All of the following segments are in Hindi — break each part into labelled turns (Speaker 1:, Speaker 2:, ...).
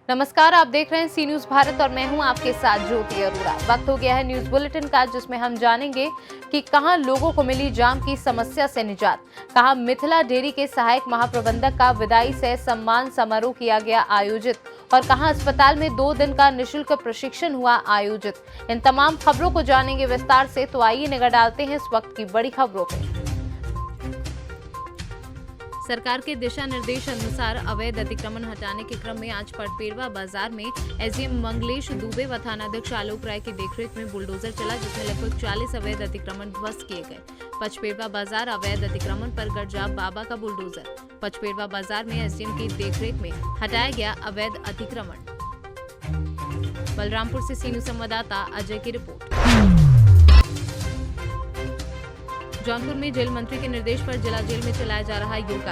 Speaker 1: नमस्कार, आप देख रहे हैं सी न्यूज भारत और मैं हूं आपके साथ ज्योति अरोड़ा। वक्त हो गया है न्यूज बुलेटिन का, जिसमें हम जानेंगे कि कहां लोगों को मिली जाम की समस्या से निजात, कहां मिथिला डेयरी के सहायक महाप्रबंधक का विदाई से सम्मान समारोह किया गया आयोजित और कहां अस्पताल में 2 दिन का निःशुल्क प्रशिक्षण हुआ आयोजित। इन तमाम खबरों को जानेंगे विस्तार से, तो आइए निगाह डालते हैं इस वक्त की बड़ी खबरों पर। सरकार के दिशा निर्देश अनुसार अवैध अतिक्रमण हटाने के क्रम में आज पटपेरवा बाजार में एसडीएम मंगलेश दुबे व थानाध्यक्ष आलोक राय की देखरेख में बुलडोजर चला, जिसमें लगभग 40 अवैध अतिक्रमण ध्वस्त किए गए। पचपेरवा बाजार अवैध अतिक्रमण पर गरजाब बाबा का बुलडोजर। पचपेरवा बाजार में एसडीएम की देखरेख में हटाया गया अवैध अतिक्रमण। बलरामपुर से सी न्यूज संवाददाता अजय की रिपोर्ट। जौनपुर में जेल मंत्री के निर्देश पर जिला जेल में चलाया जा रहा योगा।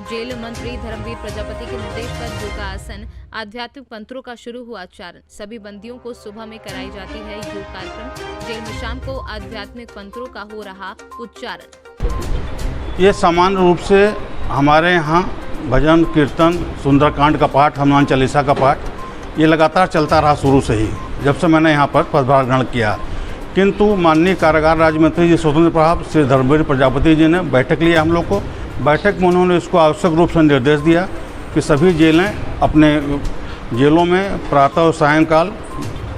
Speaker 1: जेल मंत्री धर्मवीर प्रजापति के निर्देश पर योगा आसन आध्यात्मिक मंत्रों का शुरू हुआ उच्चारण। सभी बंदियों को सुबह में कराई जाती है योग कार्यक्रम। जेल में शाम को आध्यात्मिक मंत्रों का हो रहा उच्चारण।
Speaker 2: ये सामान्य रूप से हमारे यहाँ भजन कीर्तन, सुंदरकांड का पाठ, हनुमान चालीसा का पाठ, ये लगातार चलता रहा शुरू से ही, जब से मैंने यहाँ पर पदभार ग्रहण किया। किंतु माननीय कारागार राज्य मंत्री जी स्वतंत्र प्रभाव श्री धर्मवीर प्रजापति जी ने बैठक लिया हम लोग को। बैठक में उन्होंने इसको आवश्यक रूप से निर्देश दिया कि सभी जेलें अपने जेलों में प्रातः और सायंकाल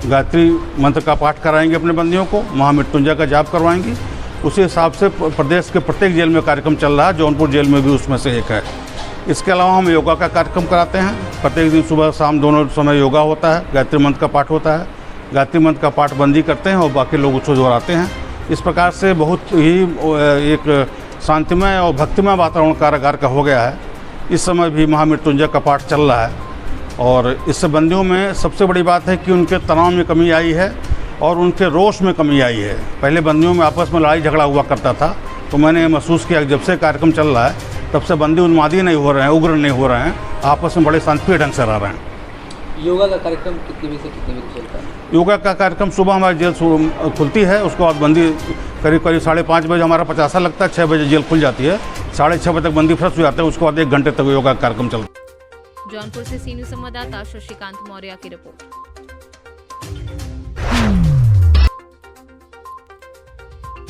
Speaker 2: गायत्री मंत्र का पाठ कराएंगे अपने बंदियों को, महामृत्युंजय का जाप करवाएंगी। उसी हिसाब से प्रदेश के प्रत्येक जेल में कार्यक्रम चल रहा है, जौनपुर जेल में भी उसमें से एक है। इसके अलावा हम योगा का कार्यक्रम कराते हैं। प्रत्येक दिन सुबह शाम दोनों समय योगा होता है, गायत्री मंत्र का पाठ होता है। गायत्री मंत्र का पाठ बंदी करते हैं और बाकी लोग उसको दोहराते हैं। इस प्रकार से बहुत ही एक शांतिमय और भक्तिमय वातावरण कारागार का हो गया है। इस समय भी महामृत्युंजय का पाठ चल रहा है और इससे बंदियों में सबसे बड़ी बात है कि उनके तनाव में कमी आई है और उनके रोष में कमी आई है। पहले बंदियों में आपस में लड़ाई झगड़ा हुआ करता था, तो मैंने महसूस किया कि जब से कार्यक्रम चल रहा है तब से बंदी उन्मादी नहीं हो रहे हैं, उग्र नहीं हो रहे हैं, आपस में बड़े शांतिप्रिय ढंग से रह रहे हैं।
Speaker 3: योगा का कार्यक्रम कितने बजे से कितने बजे चलता है?
Speaker 2: योगा का कार्यक्रम सुबह हमारी जेल खुलती है, उसके बाद बंदी करीब 5:30 बजे हमारा 50 लगता है, 6 बजे जेल खुल जाती है, 6:30 बजे तक बंदी फ्रेश हो जाते हैं। उसके बाद 1 घंटे तक योगा का कार्यक्रम चलता है।
Speaker 1: जौनपुर से सी न्यूज संवाददाता शशिकांत मौर्य की रिपोर्ट।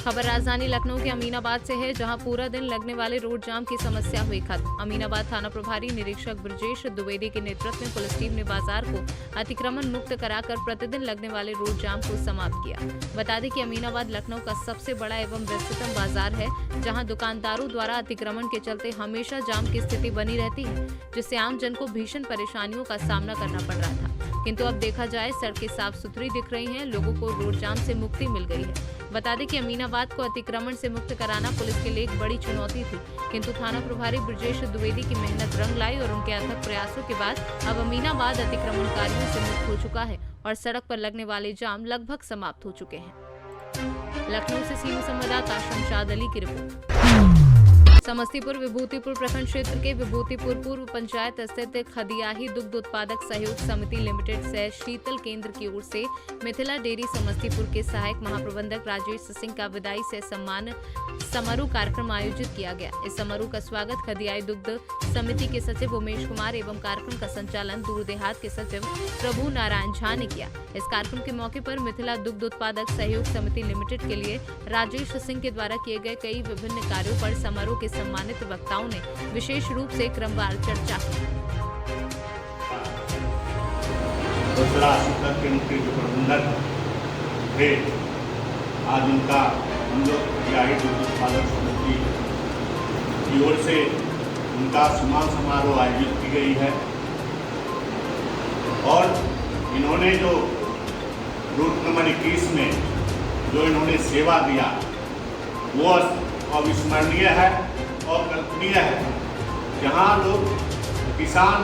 Speaker 1: खबर राजधानी लखनऊ के अमीनाबाद से है, जहां पूरा दिन लगने वाले रोड जाम की समस्या हुई खत्म। अमीनाबाद थाना प्रभारी निरीक्षक ब्रजेश द्विवेदी के नेतृत्व में पुलिस टीम ने बाजार को अतिक्रमण मुक्त कराकर प्रतिदिन लगने वाले रोड जाम को समाप्त किया। बता दें कि अमीनाबाद लखनऊ का सबसे बड़ा एवं व्यस्ततम बाजार है, जहां दुकानदारों द्वारा अतिक्रमण के चलते हमेशा जाम की स्थिति बनी रहती है, जिससे आम जन को भीषण परेशानियों का सामना करना पड़ रहा था। किंतु अब देखा जाए सड़कें साफ सुथरी दिख रही हैं, लोगों को रोड जाम से मुक्ति मिल गई है। बता दें कि अमीनाबाद को अतिक्रमण से मुक्त कराना पुलिस के लिए एक बड़ी चुनौती थी, किंतु थाना प्रभारी ब्रजेश द्विवेदी की मेहनत रंग लाई और उनके अथक प्रयासों के बाद अब अमीनाबाद अतिक्रमणकारियों से मुक्त हो चुका है और सड़क पर लगने वाले जाम लगभग समाप्त हो चुके हैं। लखनऊ से सी न्यूज संवाददाता शमशाद अली की रिपोर्ट। समस्तीपुर विभूतिपुर प्रखंड क्षेत्र के विभूतिपुर पूर्व पंचायत स्थित खदियाही दुग्ध उत्पादक सहयोग समिति लिमिटेड से शीतल केंद्र की ओर से मिथिला डेयरी समस्तीपुर के सहायक महाप्रबंधक राजेश सिंह का विदाई से सम्मान समारोह कार्यक्रम आयोजित किया गया। इस समारोह का स्वागत खदियाही दुग्ध समिति के सचिव उमेश कुमार एवं कार्यक्रम का संचालन दूर देहात के सचिव प्रभु नारायण झा ने किया। इस कार्यक्रम के मौके पर मिथिला दुग्ध उत्पादक सहयोग समिति लिमिटेड के लिए राजेश सिंह के द्वारा किए गए कई विभिन्न कार्यों पर समारोह के सम्मानित वक्ताओं ने विशेष रूप से क्रमवार चर्चा की।
Speaker 4: जो प्रबंधक थे, आज उनका हम लोग खदियाही दुग्ध उत्पादक समिति की ओर से उनका सम्मान समारोह आयोजित की गई है और इन्होंने जो रूट नंबर 21 में जो इन्होंने सेवा दिया वो अविस्मरणीय है और कल्पनीय है। जहाँ लोग किसान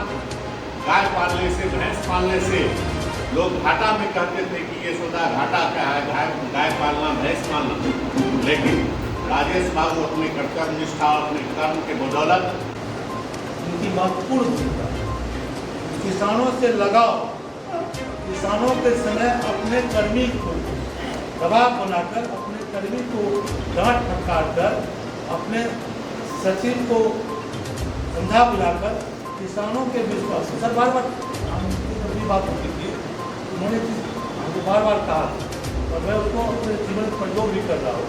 Speaker 4: गाय पालने से, भैंस पालने से लोग घाटा में कहते थे कि ये सौदा घाटा क्या है, गाय पालना, भैंस पालना, लेकिन राजेश बाबू अपने कर्तव्य निष्ठा और अपने कर्म के बदौलत
Speaker 5: उनकी महत्वपूर्ण भूमिका, किसानों से लगाव, किसानों के समय अपने कर्मी को दबाव बनाकर, अपने कर्मी को डांट फटकार कर अपने सचिव को समझा बुलाकर किसानों के विश्वास सर बार बार अपनी बात होती थी, उन्होंने हमको बार बार कहा और मैं उसको अपने जीवन में प्रयोग भी कर रहा हूँ।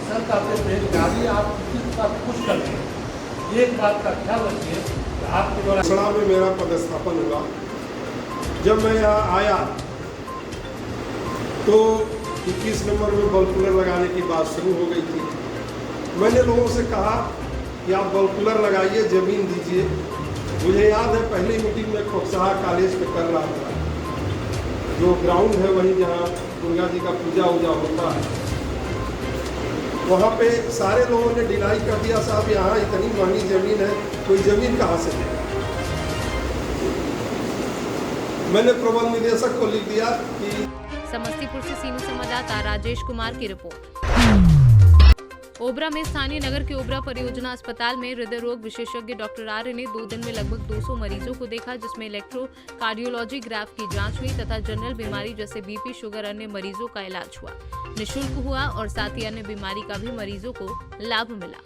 Speaker 5: सर कहते थे गाड़ी आप किसी का कुछ कर लें, एक बात का ख्याल रखिए कि आपके द्वारा
Speaker 6: सड़ा में मेरा पदस्थापन हुआ। जब मैं यहाँ आया तो 21 नंबर में बल्ब कूलर लगाने की बात शुरू हो गई थी। मैंने लोगों से कहा कि आप बल्ब कूलर लगाइए, ज़मीन दीजिए। मुझे याद है पहली मीटिंग में खोखसाहा कॉलेज पे कर रहा था, जो ग्राउंड है वहीं जहाँ दुर्गा जी का पूजा वूजा होता है, वहाँ पे सारे लोगों ने डिनाई कर दिया, साहब यहाँ इतनी महंगी ज़मीन है, कोई ज़मीन कहाँ से देगा। मैंने प्रबंध निदेशक को लिख दिया कि
Speaker 1: समस्तीपुर से सीनू संवाददाता राजेश कुमार की रिपोर्ट। ओबरा में स्थानीय नगर के ओबरा परियोजना अस्पताल में हृदय रोग विशेषज्ञ डॉक्टर आर्य ने 2 दिन में लगभग 200 मरीजों को देखा, जिसमें इलेक्ट्रोकार्डियोलॉजी ग्राफ की जांच हुई तथा जनरल बीमारी जैसे बीपी शुगर अन्य मरीजों का इलाज हुआ, निःशुल्क हुआ और साथ ही अन्य बीमारी का भी मरीजों को लाभ मिला।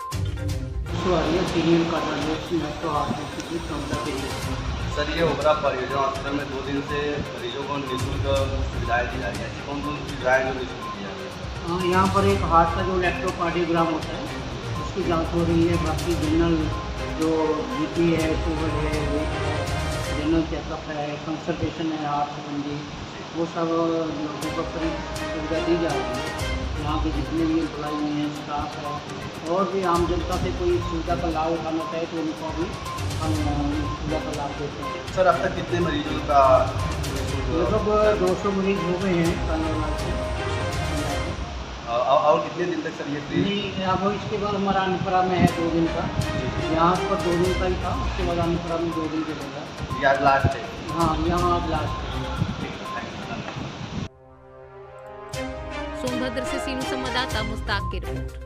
Speaker 7: सर, ये ओबरा परियोजना अस्पताल में 2 दिन से मरीजों को निःशुल्क सुविधाएं दी जा रही है। कौन कौन सी सुविधाएं जो निःशुल्क दी जा रही है?
Speaker 8: यहाँ पर एक हार्ट का जो इलेक्ट्रोकार्डियोग्राम होता है उसकी जांच हो रही है। बाकी जनरल जो बीपी है, शुगर है, वेट है, जनरल चेकअप है, कंसल्टेशन है हार्ट संबंधी, वो सब लोगों को फ्री सुविधा दी जा रही है। यहाँ के जितने भी एम्प्लॉई हैं, स्टाफ है और भी आम जनता से कोई सुविधा का लाभ उठाना चाहे तो उनको भी हम सुविधा का लाभ देते हैं।
Speaker 7: सर, अब तक कितने मरीजों का
Speaker 8: लगभग 200 मरीज हो गए हैं कानून से।
Speaker 7: और कितने दिन तक सर ये फ्री?
Speaker 8: नहीं, अब इसके बाद हमारा अनपरा में है 2 दिन का, यहाँ पर 2 दिन का ही था, उसके बाद अनपरा में 2 दिन चलेगा।
Speaker 7: ये आज लास्ट है?
Speaker 8: हाँ, यहाँ आज लास्ट है।
Speaker 1: सोनभद्र से सीनू संवाददाता मुस्ताक की रिपोर्ट।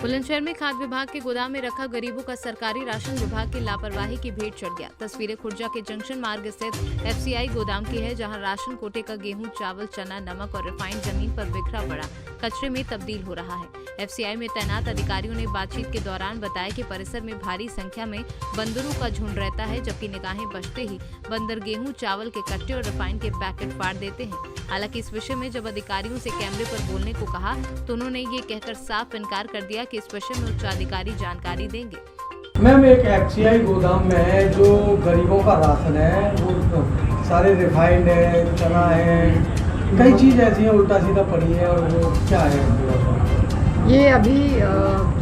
Speaker 1: बुलंदशहर में खाद्य विभाग के गोदाम में रखा गरीबों का सरकारी राशन विभाग की लापरवाही की भेंट चढ़ गया। तस्वीरें खुर्जा के जंक्शन मार्ग स्थित एफसीआई गोदाम की है, जहां राशन कोटे का गेहूं, चावल, चना, नमक और रिफाइंड जमीन पर बिखरा पड़ा कचरे में तब्दील हो रहा है। एफसीआई में तैनात अधिकारियों ने बातचीत के दौरान बताया कि परिसर में भारी संख्या में बंदरों का झुंड रहता है, जबकि निगाहें बचते ही बंदर गेहूं, चावल के कट्टे और रिफाइंड के पैकेट फाड़ देते हैं। हालांकि इस विषय में जब अधिकारियों से कैमरे पर बोलने को कहा तो उन्होंने ये कहकर साफ इनकार कर दिया कि इस विषय में उच्चाधिकारी जानकारी देंगे।
Speaker 9: मैम, एक एफसीआई गोदाम में है जो गरीबों का राशन है, वो सारे रिफाइंड है, चना है, कई चीज़ ऐसी हैं उल्टा सीधा पड़ी है। और वो क्या है
Speaker 10: ये अभी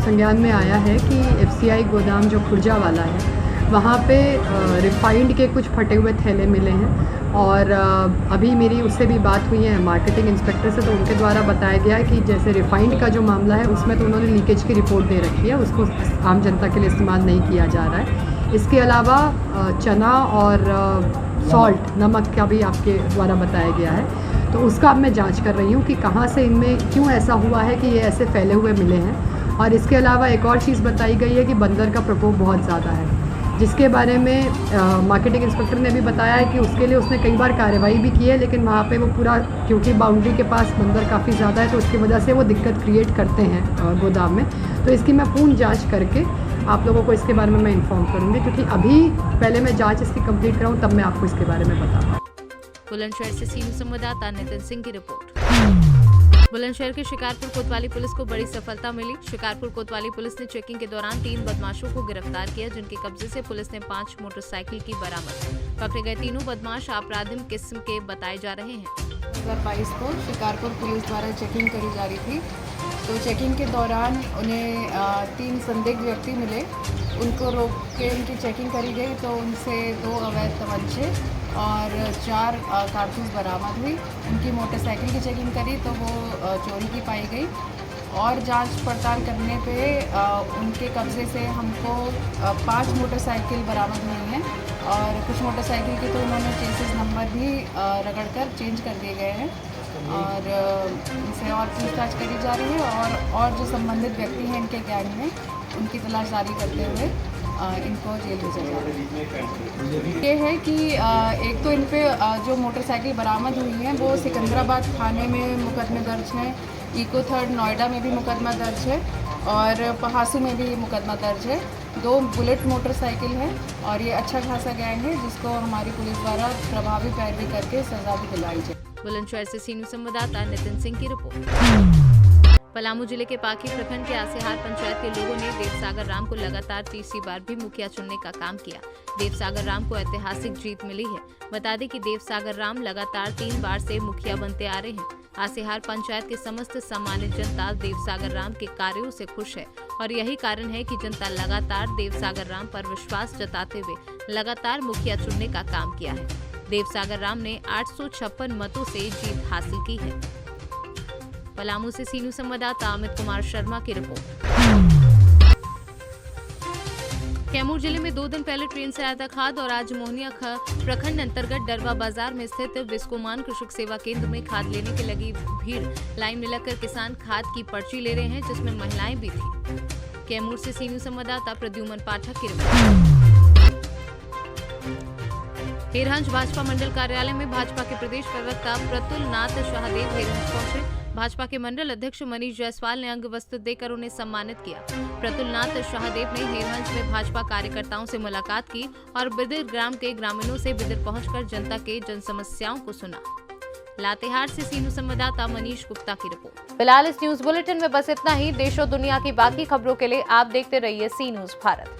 Speaker 10: संज्ञान में आया है कि एफसीआई गोदाम जो खुर्जा वाला है वहाँ पे रिफाइंड के कुछ फटे हुए थैले मिले हैं और अभी मेरी उससे भी बात हुई है मार्केटिंग इंस्पेक्टर से, तो उनके द्वारा बताया गया है कि जैसे रिफाइंड का जो मामला है उसमें तो उन्होंने लीकेज की रिपोर्ट दे रखी है, उसको आम जनता के लिए इस्तेमाल नहीं किया जा रहा है। इसके अलावा चना और सॉल्ट, नमक का भी आपके द्वारा बताया गया है, तो उसका अब मैं जांच कर रही हूँ कि कहाँ से इनमें क्यों ऐसा हुआ है कि ये ऐसे फैले हुए मिले हैं। और इसके अलावा एक और चीज़ बताई गई है कि बंदर का प्रकोप बहुत ज़्यादा है, जिसके बारे में मार्केटिंग इंस्पेक्टर ने भी बताया है कि उसके लिए उसने कई बार कार्रवाई भी की है, लेकिन वहाँ पे वो पूरा, क्योंकि बाउंड्री के पास बंदर काफ़ी ज़्यादा है तो उसकी वजह से वो दिक्कत क्रिएट करते हैं गोदाम में। तो इसकी मैं पूर्ण जांच करके आप लोगों को इसके बारे में मैं इन्फॉर्म करूँगी, क्योंकि अभी पहले मैं जांच इसकी कंप्लीट कराऊँ तब मैं आपको इसके बारे में बताऊँ।
Speaker 1: बुलंदशहर से सीनियर संवाददाता नितिन सिंह की रिपोर्ट। बुलंदशहर के शिकारपुर कोतवाली पुलिस को बड़ी सफलता मिली। शिकारपुर कोतवाली पुलिस ने चेकिंग के दौरान 3 बदमाशों को गिरफ्तार किया, जिनके कब्जे से पुलिस ने 5 मोटरसाइकिल की बरामद। पकड़े गए तीनों बदमाश आपराधिक किस्म के बताए जा रहे हैं।
Speaker 11: 2022 को शिकारपुर पुलिस द्वारा चेकिंग करी जा रही थी, तो चेकिंग के दौरान उन्हें 3 संदिग्ध व्यक्ति मिले, उनको रोक के उनकी चेकिंग करी गई तो उनसे 2 अवैध तमंचे और 4 कारतूस बरामद हुई। उनकी मोटरसाइकिल की चेकिंग करी तो वो चोरी की पाई गई और जांच पड़ताल करने पे उनके कब्ज़े से हमको 5 मोटरसाइकिल बरामद हुई हैं और कुछ मोटरसाइकिल के तो उन्होंने चेसिस नंबर भी रगड़कर चेंज कर दिए गए हैं और इनसे और पूछताछ करी जा रही है और जो संबंधित व्यक्ति हैं इनके गैंग में, उनकी तलाशदारी करते हुए इनको जेल भेजा जा रहा है। ये है कि एक तो इन पे जो मोटरसाइकिल बरामद हुई हैं वो सिकंदराबाद थाने में मुकदमे दर्ज हैं, इको थर्ड नोएडा में भी मुकदमा दर्ज है और पहासी में भी मुकदमा दर्ज है। 2 बुलेट मोटरसाइकिल है और ये अच्छा खासा गैंग है जिसको हमारी पुलिस द्वारा प्रभावी पैरवी करके सजा भी दिलाई जाए।
Speaker 1: बुलंदशहर से सी न्यूज़ संवाददाता नितिन सिंह की रिपोर्ट। पलामू जिले के पाकी प्रखंड के आसेहार पंचायत के लोगों ने देवसागर राम को लगातार तीसरी बार भी मुखिया चुनने का काम किया। देवसागर राम को ऐतिहासिक जीत मिली है। बता दें कि देवसागर राम लगातार 3 बार से मुखिया बनते आ रहे हैं। आसेहार पंचायत के समस्त सम्मानित जनता देवसागर राम के कार्यों से खुश है और यही कारण है कि जनता लगातार देवसागर राम पर विश्वास जताते हुए लगातार मुखिया चुनने का काम किया है। देवसागर राम ने 856 मतों से जीत हासिल की है। पलामू से सी न्यूज़ संवाददाता अमित कुमार शर्मा की रिपोर्ट। कैमूर जिले में 2 दिन पहले ट्रेन से आया था खाद और आज मोहनिया प्रखंड अंतर्गत डरवा बाजार में स्थित विस्कोमान कृषक सेवा केंद्र में खाद लेने के लगी भीड़। लाइन में लगकर किसान खाद की पर्ची ले रहे हैं जिसमें महिलाएं भी थी। कैमूर से सी न्यूज़ संवाददाता प्रद्युमन पाठक की रिपोर्ट। हेरहंज भाजपा मंडल कार्यालय में भाजपा के प्रदेश प्रवक्ता प्रतुल नाथ शाहदेव हेरहंज पहुंचे। भाजपा के मंडल अध्यक्ष मनीष जायसवाल ने अंग वस्त्र देकर उन्हें सम्मानित किया। प्रतुल नाथ शाहदेव ने हेरहंज में भाजपा कार्यकर्ताओं से मुलाकात की और बिदिर ग्राम के ग्रामीणों से बिदिर पहुंचकर जनता के जन समस्याओं को सुना। लातेहार से सी न्यूज़ संवाददाता मनीष गुप्ता की रिपोर्ट। फिलहाल इस न्यूज बुलेटिन में बस इतना ही। देश और दुनिया की बाकी खबरों के लिए आप देखते रहिए सी न्यूज़ भारत।